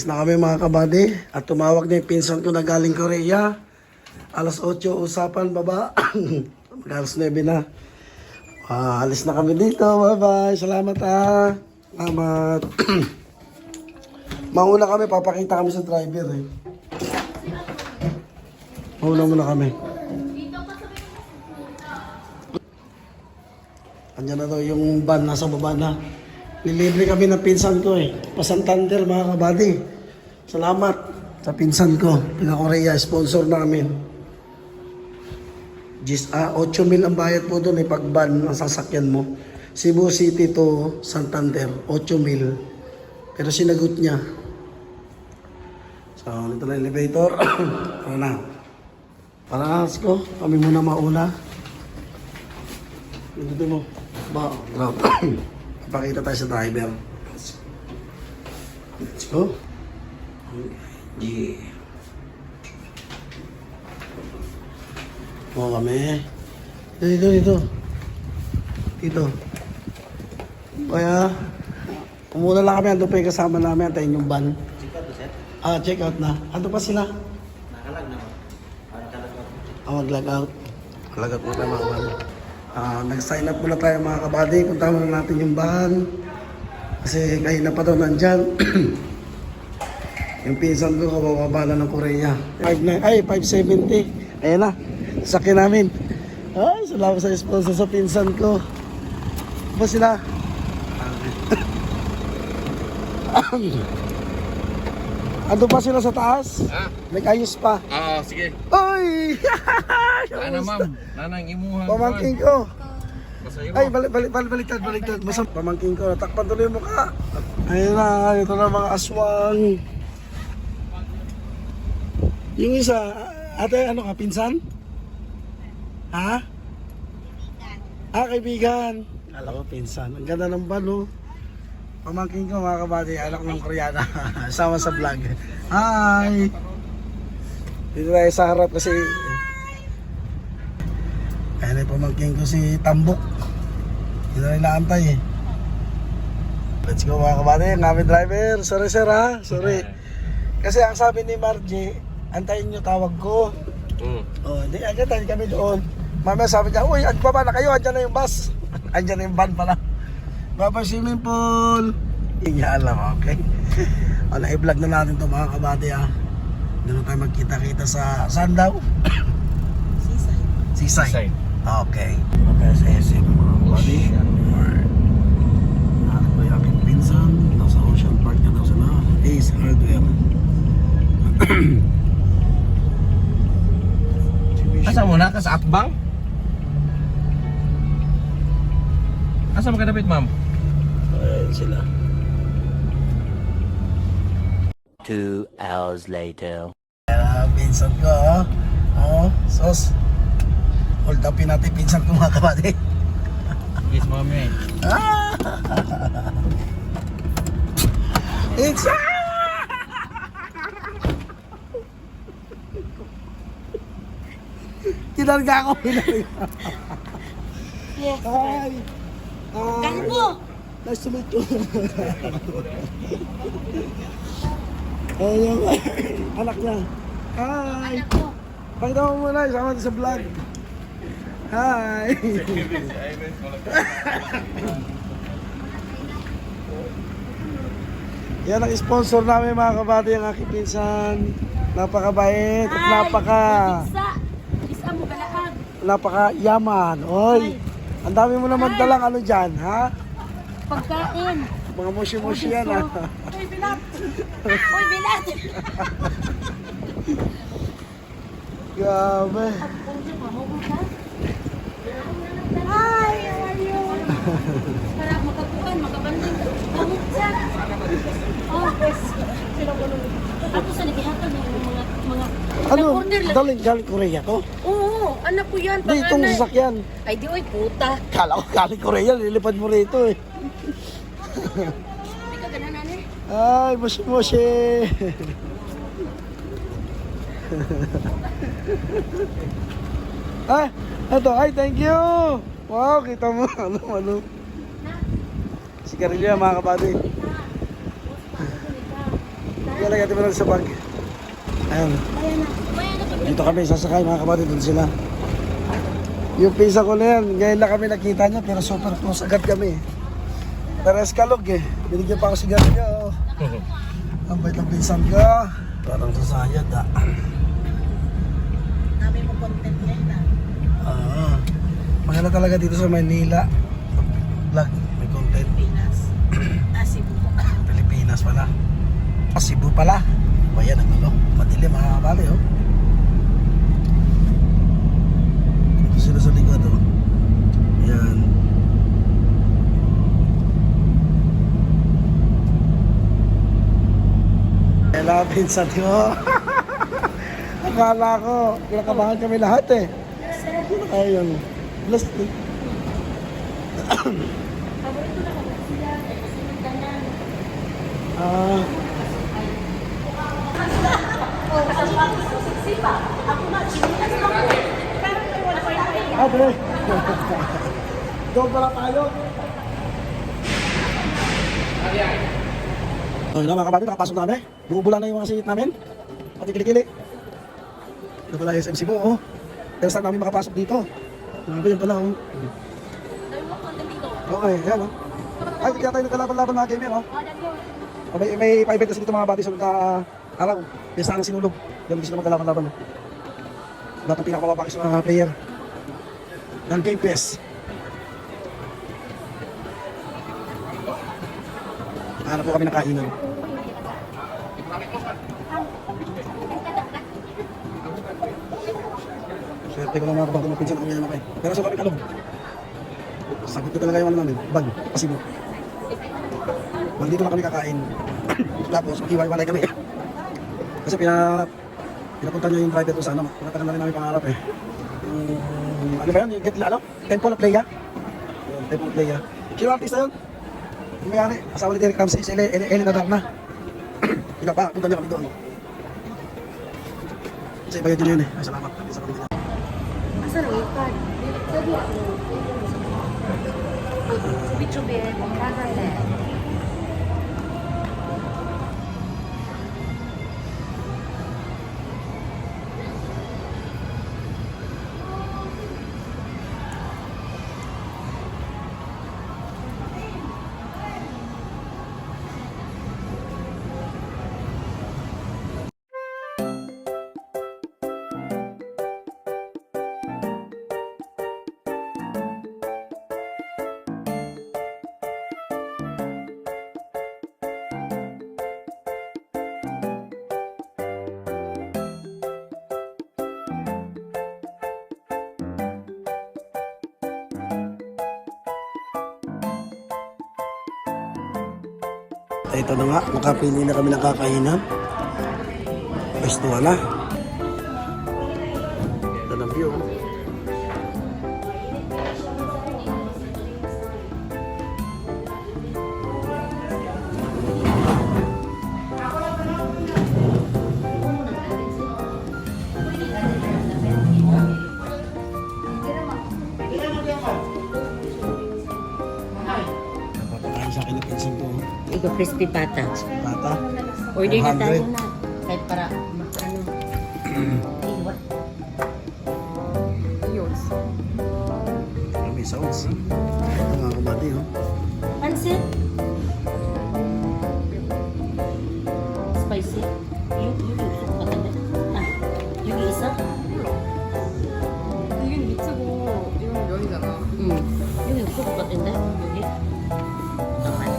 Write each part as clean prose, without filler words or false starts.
Alis na kami mga kabady at tumawag na yung pinsan ko na galing Korea. Alas 8 usapan baba. Alas 9 na. Alis na kami dito. Bye bye. Salamat ha. Salamat. Mauna kami. Papakita kami sa driver eh. Mauna muna kami. Andiyan na daw yung van. Nasa baba na. Nilibre kami ng pinsan ko eh. Pa-Santander mga kabady. Salamat sa pinsan ko. Taga Korea, sponsor namin. 8,000 ang bayad po doon eh pag-ban ang sasakyan mo. Cebu City to Santander, 8,000. Pero sinagot niya. So, ito na elevator. Ano na? Para ko, kami muna mauna. Ito mo. Ba, pakita tayo sa driver. Let's go. Yeah. O kami. Dito. Kaya, umuna lang kami. Ando pa yung kasama namin. Antayin yung van. Check out na. Ando pa sila? Nakalag naman. Mag-log out. Mag-log out muna tayo mga van. Nag-sign up muna tayo mga kabady. Punta muna natin yung van. Kasi kayo na pa daw nandyan. Yung pinsan ko kabababa na ng Korea. 570. Ayan na. Sakyan namin. Ay, salamat sa sponsor sa pinsan ko. Ba sila? Ando pa sila sa taas? Nag-ayos pa. Sige. Ay! Ana ma'am, nanang imuhang. Pamangking ko. Masayo. Ay, baliktad. Pamangking ko, natakpan tuloy yung mukha. Ayun na, ito na mga aswang. Yung isa, ate, ano ka, pinsan? Ha? Kaibigan. Alam ko, pinsan. Ang ganda ng van, oh. Pamangking ko, mga kabady, anak ng Koreana. Sama sa vlog. Hi! Dito tayo sa harap kasi ayan ay pamangking ko si Tambok. Dito na inaantay eh. Let's go mga kabady, ang aming driver. Sorry sir ha, sorry. Kasi ang sabi ni Margie, antayin nyo tawag ko. Hindi, antayin kami doon. Mamaya sabi niya, uy, baba na kayo, andyan na yung bus. Andyan na yung van pala. Baba swimming pool. Hindi niya alam, okay. I-vlog na natin ito mga kabady ha. Doon tayo magkita-kita sa saan daw? Seaside. Okay. Kaya sa SM mga kabady. Ako ba yung aking pinsan? Nasa Ocean Park na daw sila. Ace Hardware. Asa mo na ka sa Akbang? Asa mo kadapit ma'am? Ayan sila. 2 hours later. Pinsan ko sos. Hold upin natin pinsan ko mga kabady. Yes mami. It's Kinarga ako. Yes. Hi. Gago! Nice to meet you. Ayun, anak niya. Hi. Anak ko. Pakita mo muna, isama natin sa vlog. Hi. Yan ang sponsor namin mga kabady, ang aking pinsan. Napakabait at Isa mo balaag. napaka-yaman. Oy, ang dami mo naman dalang ano dyan, ha? Pagkain. Mga mushi-mushi yan, ha? Uy, bilat! Uy, bilat! Grabe. Hi, how are you? Para makakuan, makabanding. Bangot siya. Oh, yes. Ako sa nagihatan ng mga Ano? nag-order lang. Galing Korea to? Oo, anak ko yan. Di, itong panganay. sasakyan. Ay, di, oy, puta. Kala ko galing Korea, lilipad mo rito eh. Hindi ka gananan eh. Ay, mushi-mushi. Ito, ay, thank you. Wow, kita mo, ano. Si Carillo, mga kabady. Kaya lagyan mo lang sa bag. Ayan. Dito kami sasakay mga kapatid, doon sila. Yung pisa ko na yan, ngayon lang kami nakita niya pero super close agad kami. Pero eskalog eh, binigyan pa ako sigarilyo. Ang bait ng pinsan ko. Parang sasayad ah. Nabi mo content ngayon ah. Maganda talaga dito sa Manila. Vlog, may content. Pinas. Cebu. Pilipinas pala. Cebu pala. Bayan ang ano, madilim mga kabali oh. Ito sila sa likod oh. Yan. Kailangan pinsan ko. Akala ko, kinakabahan kami lahat eh. Ayun. Bless me. Paborito na ako siya. Kasi nagdanan. Ah, Sexy pa. Ako nga, chinilas lang ko. Pero may wala pa yung ate. Doon pala tayo. Okay na mga kapatid, nakapasok namin. Bumubula na yung mga singit namin. Pati kilikili. Ito pala yung SMC mo, oh. First time namin makapasok dito. Grabe yun pala, oh. Dahil mo content dito. Okay, yan, oh. Ay, kaya tayo nagkalaban-laban mga gamer, oh. Oh, may pa-event kasi dito mga bati sa araw. May sanang sinulog. Yan gusto na magkalaban-laban, oh. Lahat ng pinakamababakis mga player ng Game Pass. Hanap po kami ng kainan. Swerte ko lang mga kabang pinsan ako ngayon kayo. Pero sa kami kalong. Sagot ko talaga yung ano namin. Bag, pasibo. Bag dito lang kami kakain. Tapos iwalay kami. Kasi pinapunta niya yung driver ko sa ano. Pinatagal na rin namin pangarap eh. Ano ba yun? Yung get ano? Temple of Playa. Temple of Playa. Sino artista yun? Yung mayari, asawa ni Derek Ramsey, si Elena Darna. Ikaw pa, punta niya kami doon. Kasi bayad nyo yun eh. Ay, salamat. Asan ang iPad? Sabi ako. Chubi-chubi, Motherland. Ito na nga, nakapili na kami ng kakainan. Pwesto na. Ito na view. Napapakain sa akin ng pinsan ko. Ito crispy pata. Tata. Order na 200. tayo na. Kahit para ano. Iwat. Yun. May sounds. Ito mga kabady, oh. Pansit. Spicy. Yung gusto ko patanda. Ah, yung isa. 이게 미치고 이건 면이잖아. Yung gusto ko patanda. Yung okay.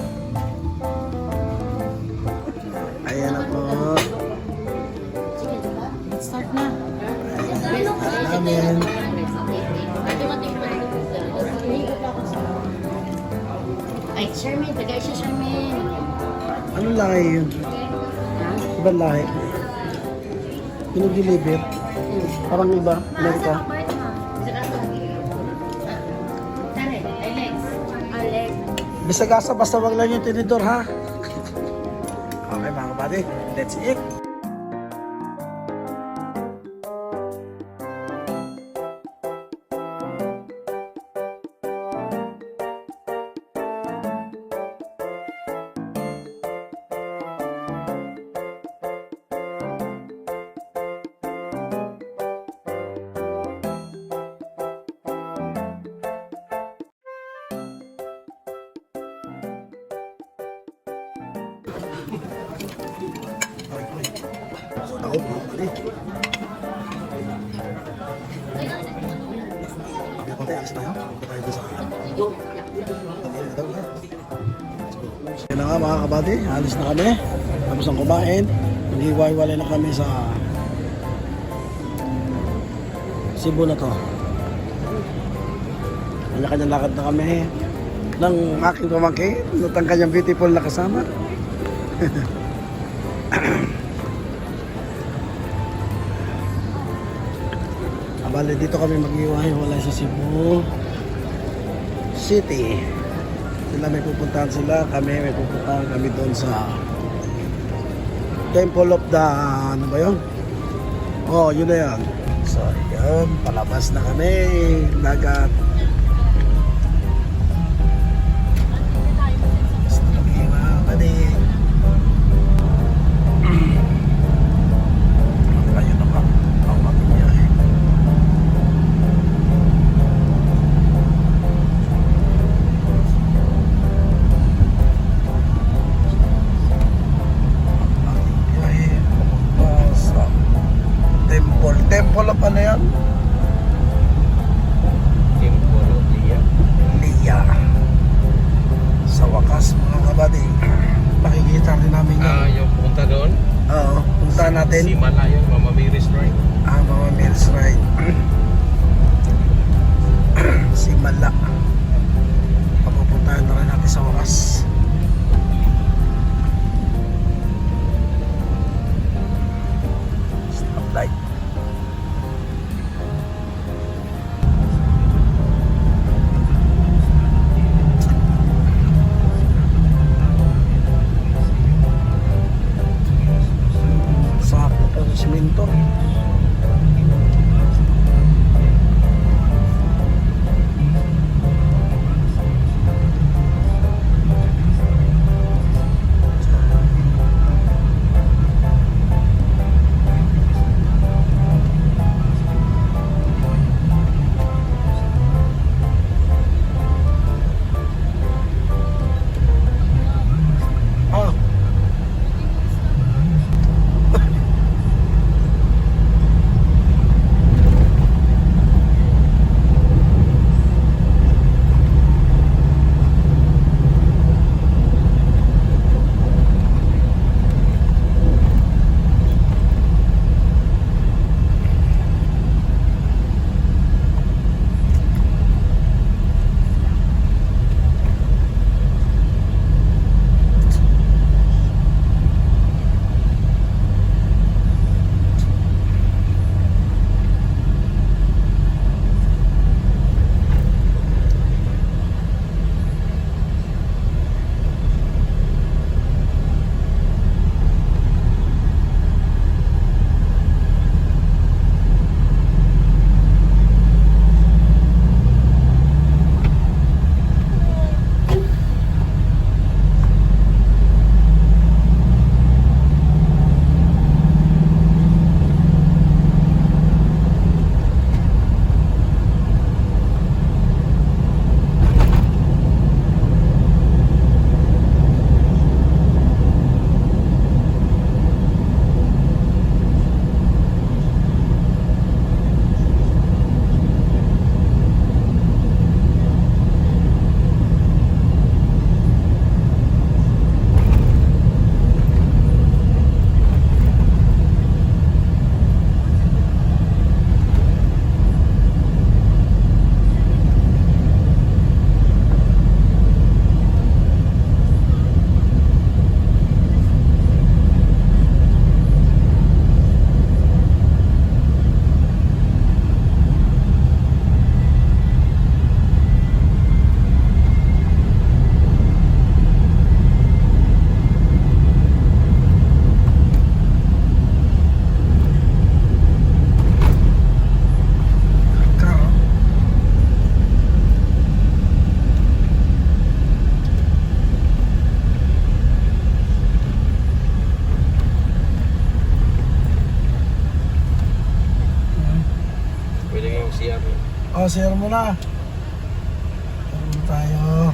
Ayan na po. Sige, diba? Let's start na. Namin. Ay, Charmaine. Tagay siya, Charmaine. Anong lahi yun? Ha? Ibang lahi? Pinag-deliver? Parang iba? Amerika? Alex. Bisagasa, basta wag lang yung tinidor, ha? Okay mga kabady, that's it. loob, mga kapatid. Konti, alis tayo. Punta tayo doon sa kanila. So, yun na nga mga kabady, alis na kami. Tapos ang kumain, nag-iwalay na kami sa Cebu na to. Kanya-kanyang lakad na kami ng aking pamangkin at ang kanyang beautiful na kasama. Bale, dito kami mag-iwalay sa Cebu City. Sila may pupuntahan sila, kami may pupuntahan kami doon sa Temple of the, ano ba yun? Oh, yun na yan. So, yun, palabas na kami. Dagat. Basta kami mga kapatid. Ayun na ba? Ang mapinyahe. Temple of ano yan? Timpolo, Lia. Lia. Sa wakas mga kabady, makikita rin namin yan. Yung punta doon. Oo, punta natin. Si Malayon, Mama Mary's Ride. Mama Mills Ride. Si Mala. Papupuntahan na rin natin sa wakas. Stoplight. Sakto pa sa simento. Ah. O, share mo na. Share mo tayo.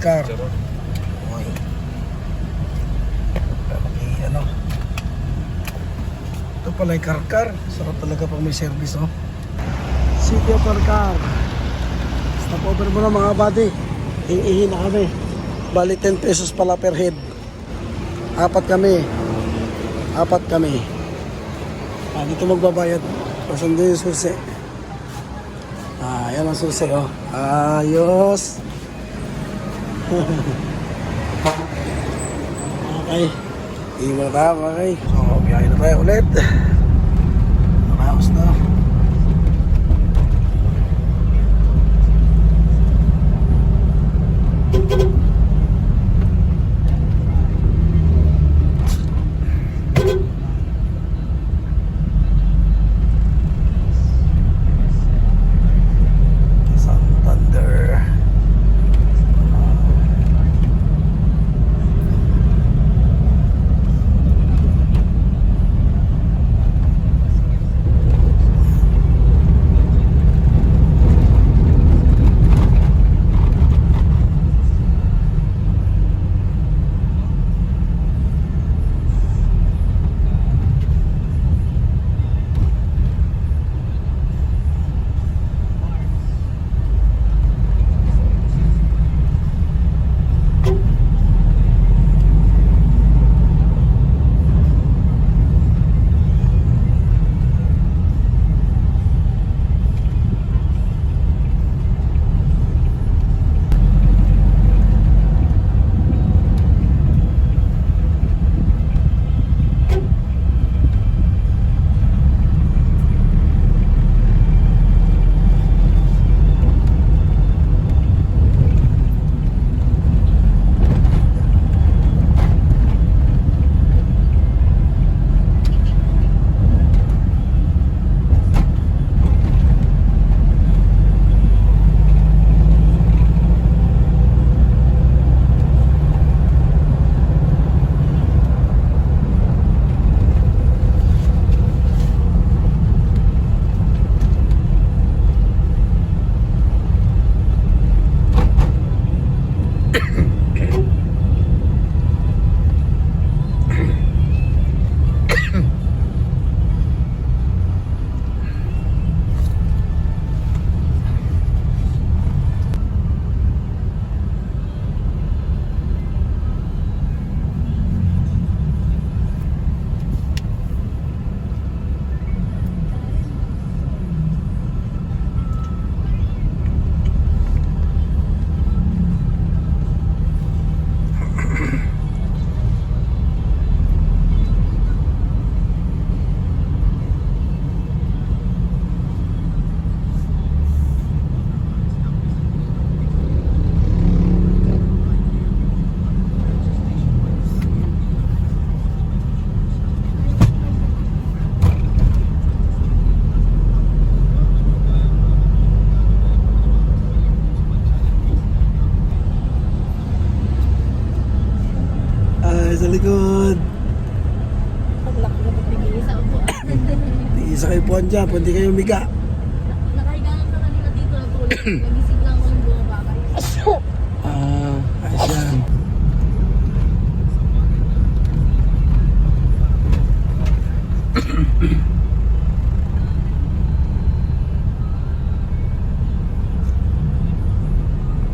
Car. Okay. Ano? Ito pala yung Karkar. Sarap talaga pag may service, oh. City of Karkar. Stop over mo na mga buddy. Ihi na kami. Bali 10 pesos pala per head. Apat kami. Dito magbabayad. Pasando yung susi. Yan ang susi, oh. Ayos. Okay. Hindi mo na tayo, okay. So, biyahe na tayo ulit. Nakayos na. Santander. Sa likod. Paglaki na pagpigisa ako. Isa kayo po dyan, pwede kayo miga. Nakahiga lang sa kanila dito ng tulog. Nagising lang ako ng bumaba kayo. Ayos yan.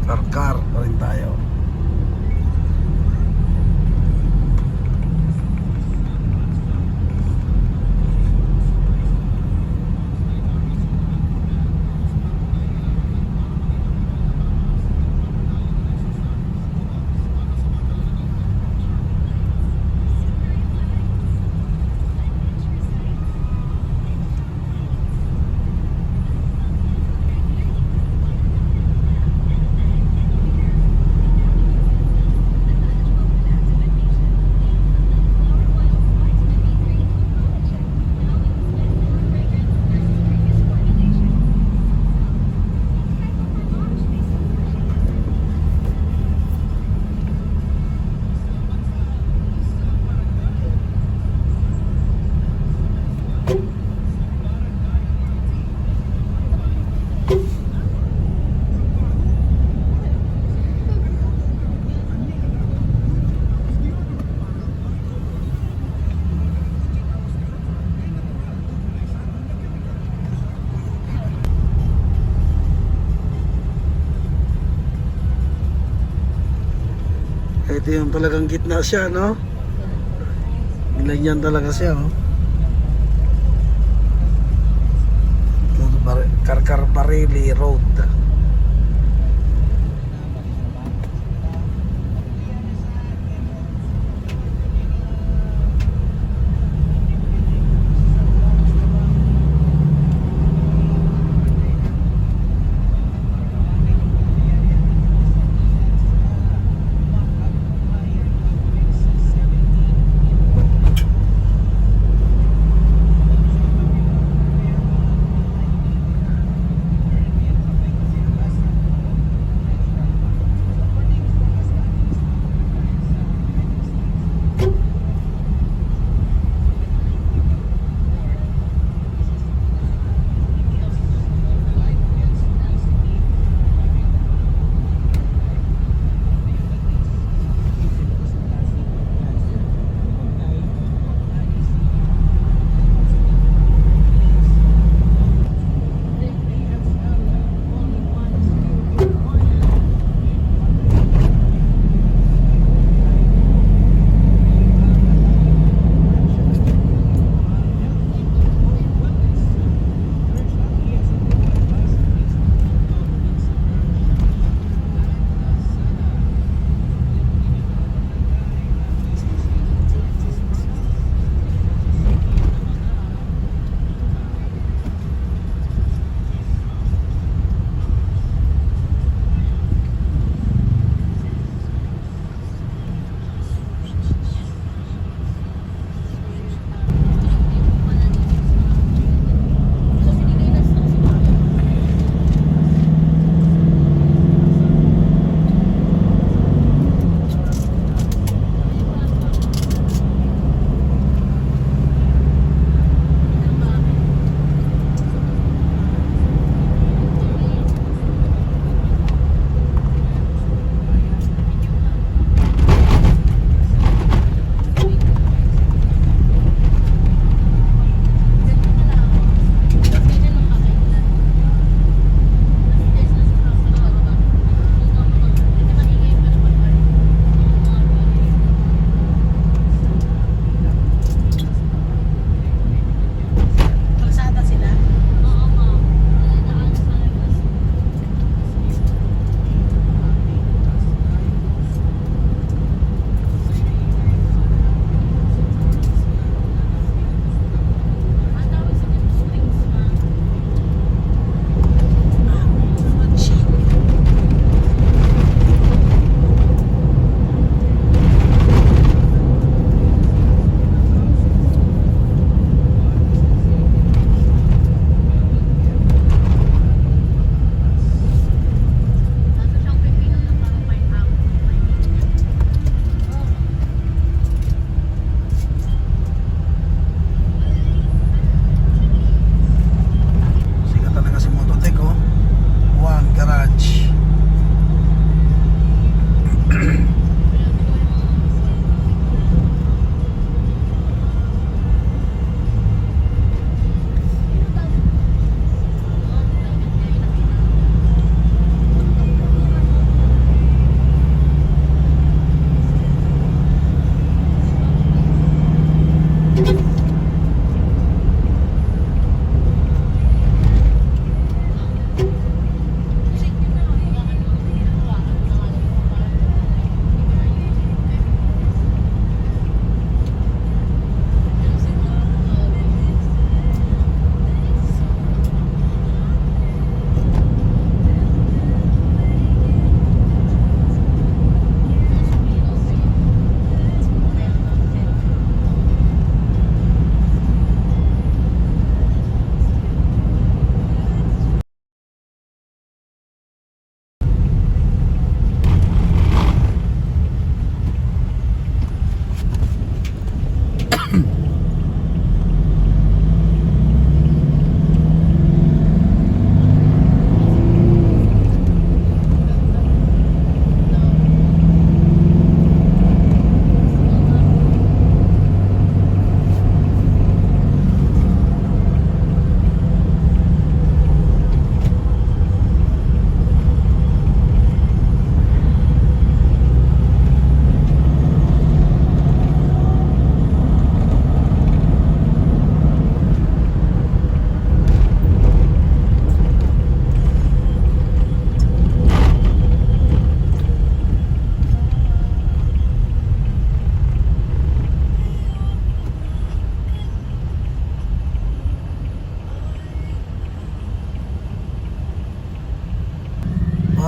Karkar pa rin tayo. Ito yung talagang gitna siya, no? Nilagyan talaga siya, oh. Karkarparili Road.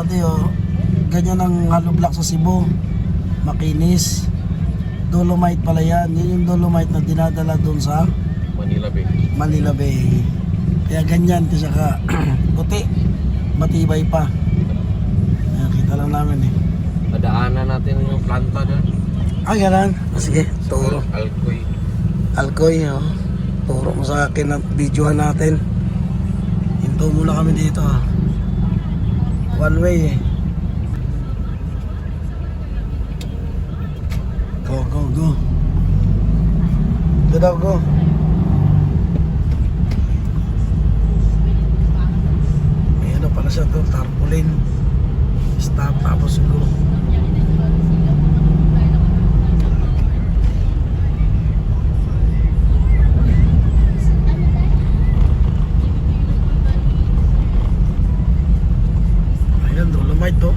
kabady oh. Ganyan ang hollow block sa Cebu. Makinis. Dolomite pala yan. Yun yung dolomite na dinadala doon sa Manila Bay. Manila Bay. Kaya ganyan kasi ka puti. Matibay pa. Ayan, kita lang namin eh. Nadaanan natin yung planta doon. Ah, ganun. Sige, turo. Alcoy. Alcoy, oh. Turo mo sa akin at videohan natin. Hinto muna kami dito. One way eh. Go, go, go. Go daw, go. May ano pala siya to, tarpaulin. Stop, tapos go. Ayan, dolomite to.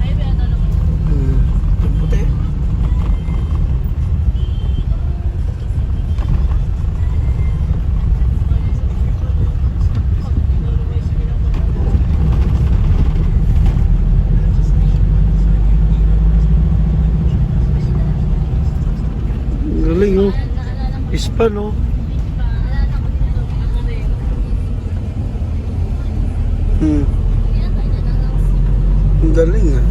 Yung puti. Galing oh. Ispan oh. Ang galing ah.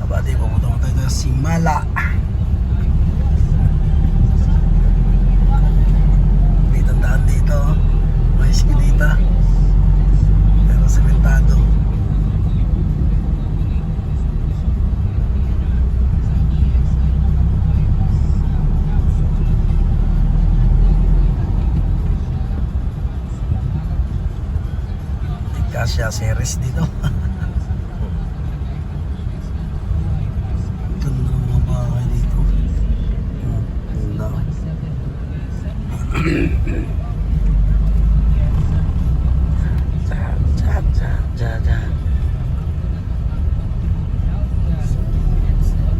Kabady, pumunta mo tayo sa Simala. May tandaan dito. May eskinita. Pero sementado. Kasya series dito. Ganda ng mga bahay dito. Ganda.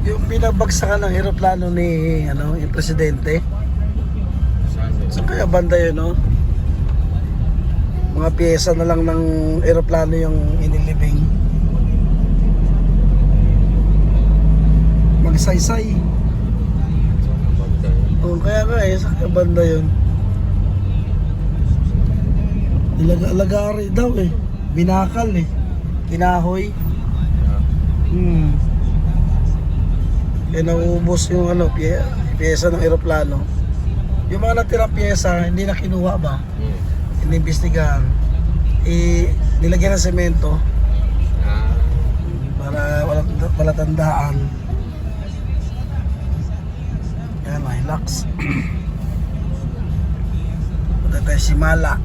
Yung binabagsakan ng eroplano ni yung presidente. Saan kaya banda yun, no? Mga piyesa na lang ng eroplano yung inilibing. Magsaysay. Oo, kaya nga eh, sa banda yun. Ilagari daw eh. Binakal eh. Kinahoy. Kaya nauubos yung piyesa ng eroplano. Yung mga natirang piyesa, hindi na kinuha ba? Inimbestigahan. Nilagyan ng semento para wala tandaan. Yan, Hilux. Punta tayo Simala.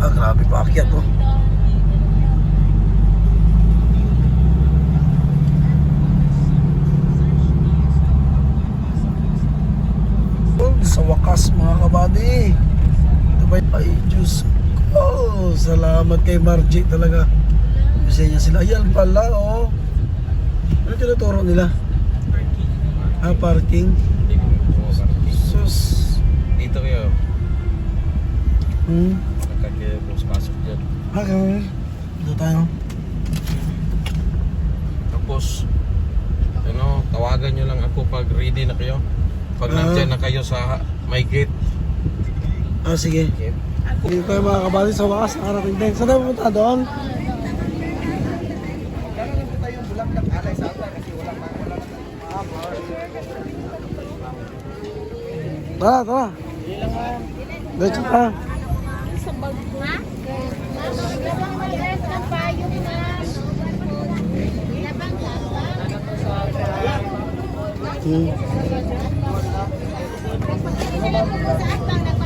Ah, grabe pa akyat oh. Sa wakas mga kabady, ito ba ay Diyos ko, salamat kay Margie talaga. Kasi niya sila, ayan pala oh. Ano tinuturo nila? Parking. Sus. Dito kayo. Nakakaya po pasok dyan. Ganun. Dito tayo. Tapos, tawagan nyo lang ako pag ready na kayo. Pag nandyan na kayo sa may gate. Sige. Dito tayo mga kabady, sa wakas nakarating din. Saan tayo pumunta doon? Tara, tara. Diretso ka. Sa bag ko. Ha? Labang mag-rest ng payong na. Labang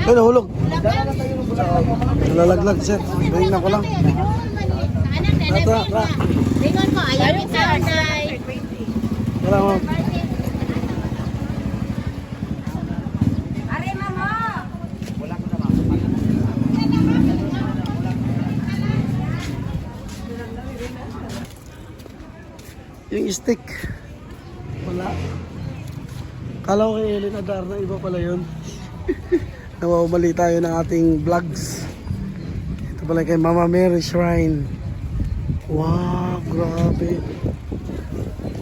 Ay, nahulog. Nalalaglag, sir. Tingnan ko lang. Tara. Ringon ko, ayaw ni Sarnay. Tara, ma'am. Are, mama. Yung stick. Wala. Kala ko kay Ellen Adar na iba pala yun. Nawawali tayo ng ating vlogs. Ito pala kay Mama Mary Shrine. Wow, grabe.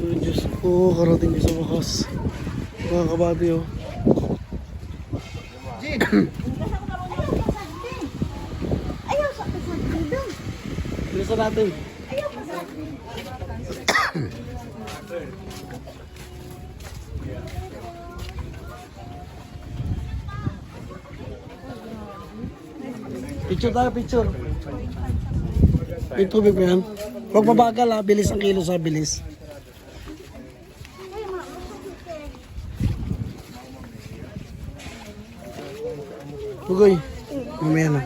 Oh, Diyos ko, karating ko sa wakas. Mga kabady, oh. Ayaw sa kasagdang. Bilisan natin. Ayaw pa sa Picture tayo, picture. May tubig mo yan. Huwag mabagal ha, bilis ang kilo sa bilis. Bugoy, mamaya na.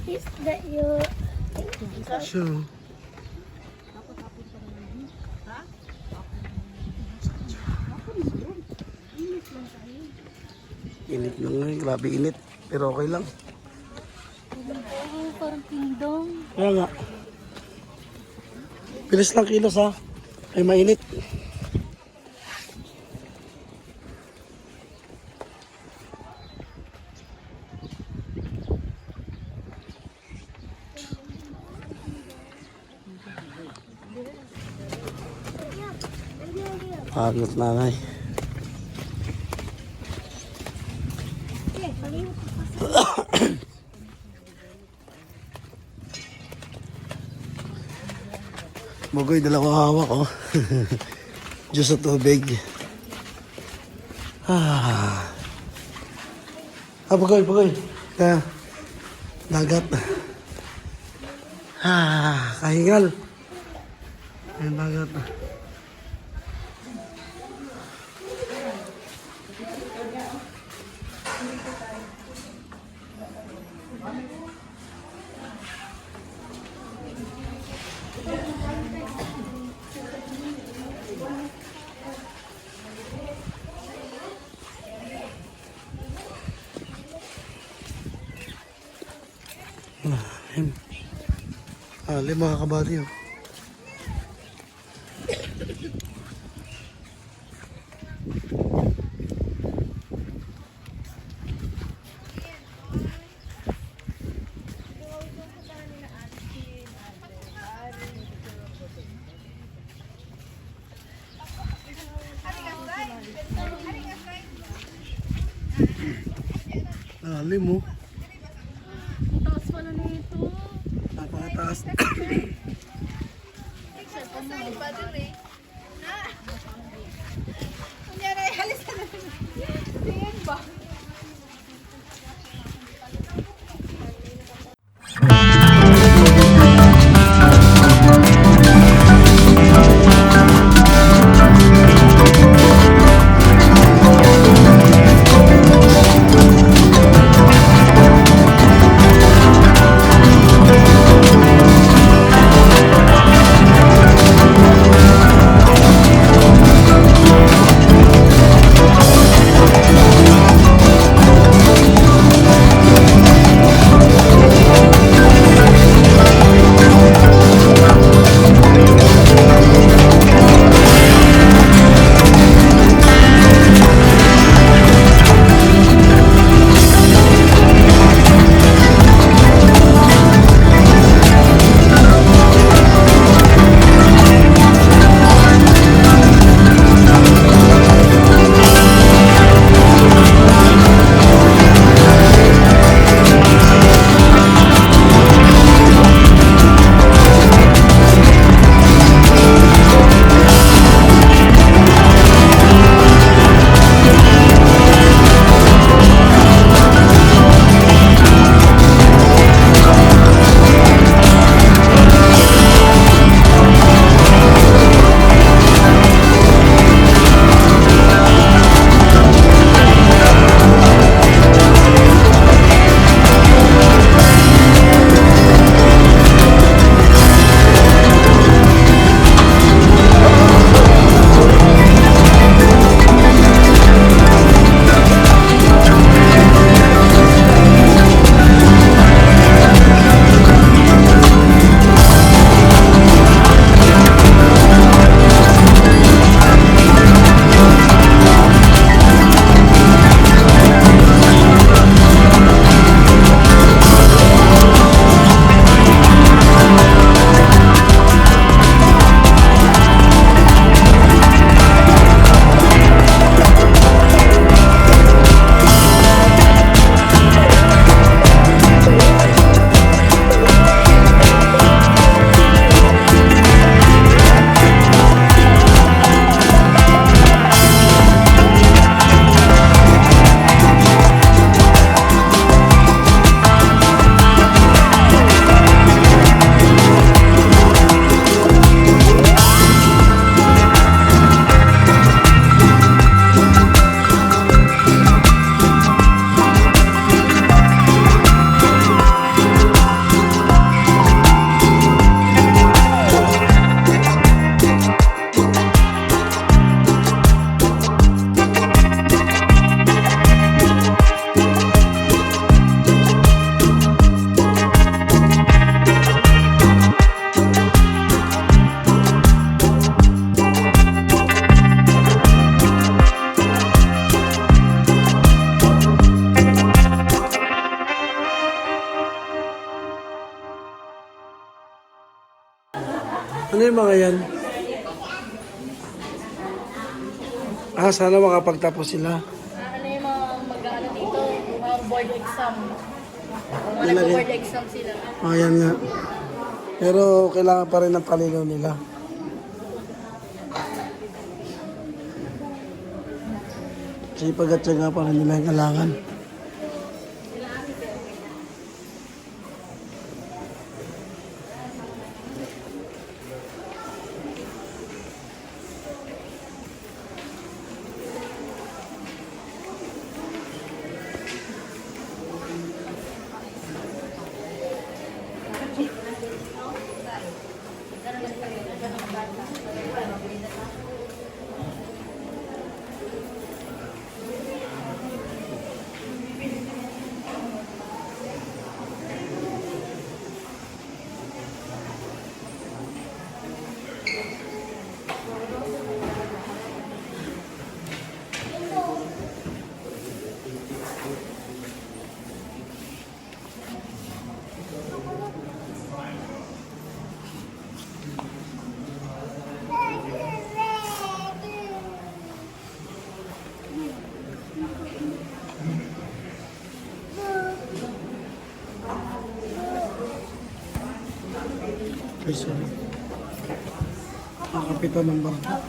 Is that your... So, init lang ngayon, grabe init. Pero okay lang. Parang kingdom. Kaya nga. Bilis lang kilos ha. Ay mainit. Pagod nanay. Bugoy, dalawang hawak oh. Diyos sa tubig. Bugoy, bugoy. Kaya, dagat. Kahingal. Ayan, dagat. Alim mga kabady oh. Alim oh. Taas pala nito. Napakataas. Ano yung mga yan? Sana makapagtapos sila. Ano yung mga mag-ano dito? Mga board exam. Mga Nilagay. nag-board exam sila. Yan nga. Pero kailangan pa rin ng palinaw nila. Sipag at tiyaga pa rin nila yung kailangan. Ay, sorry. Nakapitan ng barko.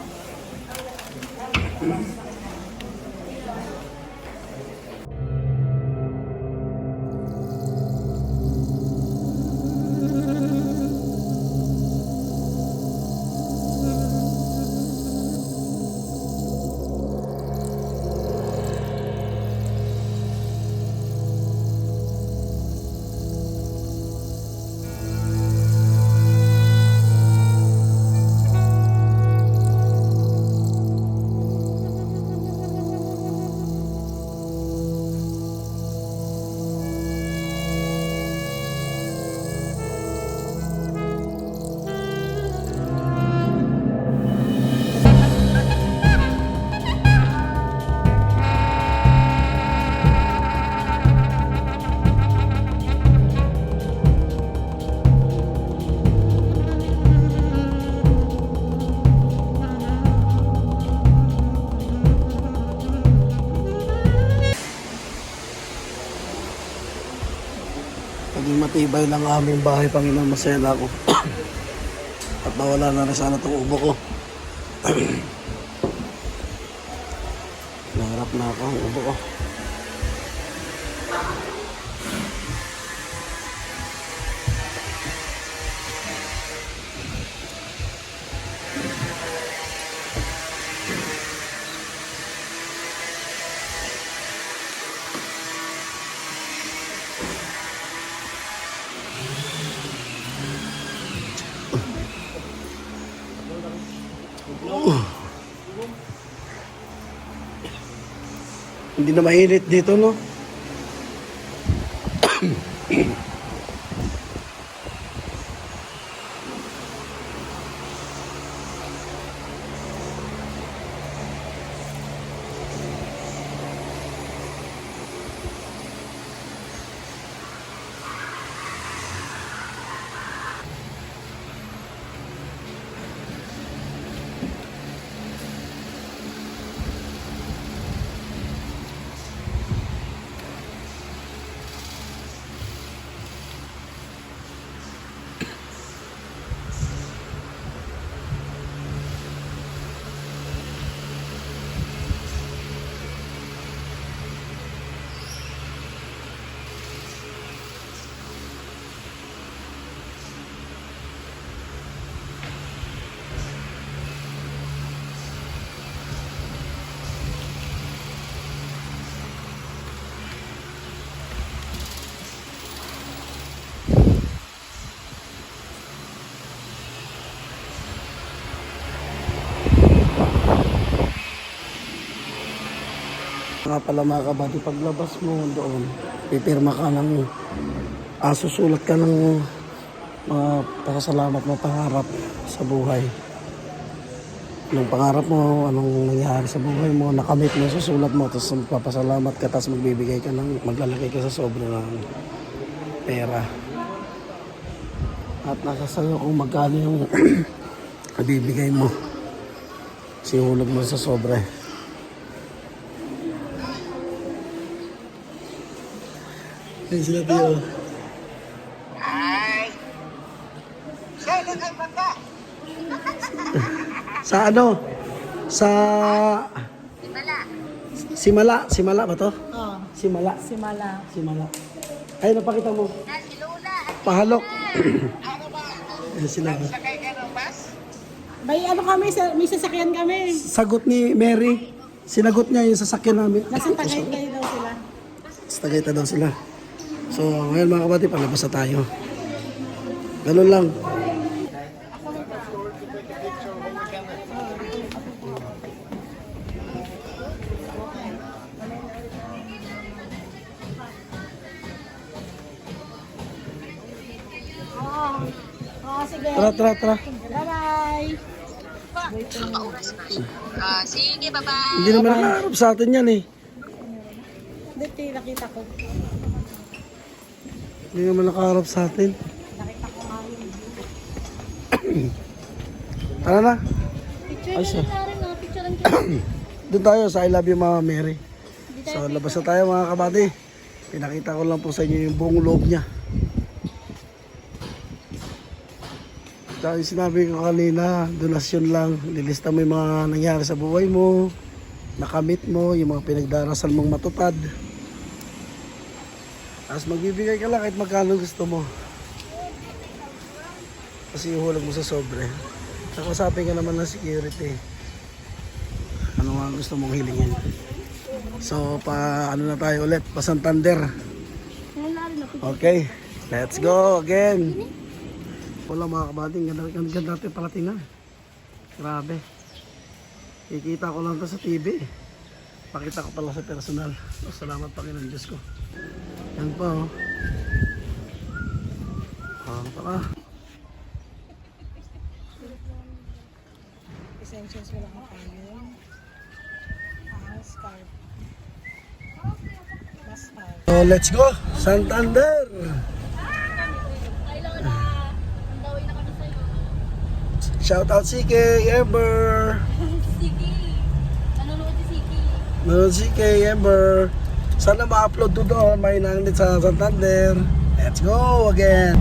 Naging matibay lang ang aming bahay, Panginoon. Masaya na ako. At nawala na rin sana itong ubo ko. Naharap na ako ang ubo ko. Hindi na mainit dito, no? Nga pala mga kabady, paglabas mo doon, pipirma ka ng, susulat ka ng mga pasasalamat mo, pangarap sa buhay. Anong pangarap mo, anong nangyari sa buhay mo, nakamit mo, susulat mo, tapos magpapasalamat ka, tapos magbibigay ka ng, maglalagay ka sa sobre ng pera. At nasa sayo kung magkano yung Ibibigay mo. Kasi hulog mo sa sobra eh. Yan sila Tio. Sa ano? Sa... Simala. Simala ba to? Oo. Simala. Si Mala. Simala. Ay, napakita mo. Pahalok. Yan sila. May ano kami, may sasakyan kami. Sagot ni Mary. Sinagot niya yung sasakyan namin. Nasa Tagaytay daw sila. Sa Tagaytay daw sila. So, ngayon mga kapatid, palabas na tayo. Ganun lang. Oo, sige. Tara. Bye-bye. Sige, bye-bye. Hindi naman nakaharap sa atin yan eh. Dito nakita ko. Hindi naman nakaharap sa atin. Nakita ko nga yun. Tara na. Picture Ay, na sir. rin na rin, mga picture lang kita. Doon tayo sa I Love You Mama Mary. So, labas na tayo mga kabady. Pinakita ko lang po sa inyo yung buong loob niya. Dahil sinabi ko kanina, donasyon lang. Lilista mo yung mga nangyari sa buhay mo, nakamit mo, yung mga pinagdarasal mong matupad. Tapos magbibigay ka lang kahit magkano gusto mo. Kasi ihulog mo sa sobre. Nakasapin ka naman ng security. Ano nga gusto mong hilingin. So, ano na tayo ulit? Pa Santander. Okay, let's go again. Wala mga kabading, ganda natin pala tingnan. Grabe. Kikita ko lang to sa TV. Pakita ko pala sa personal. Salamat Panginoon Diyos ko. Yan pa oh. Tara. Essentials wala ka tayo. Scarf. Mustard. So, let's go. Santander. Kailangan na, ang daway na kami sa'yo. Shout out CK, Ember. Siki. Nanonood si Siki. Meron CK, Ember. Sana ma-upload to doon. May nanglit sa Santander. Let's go again.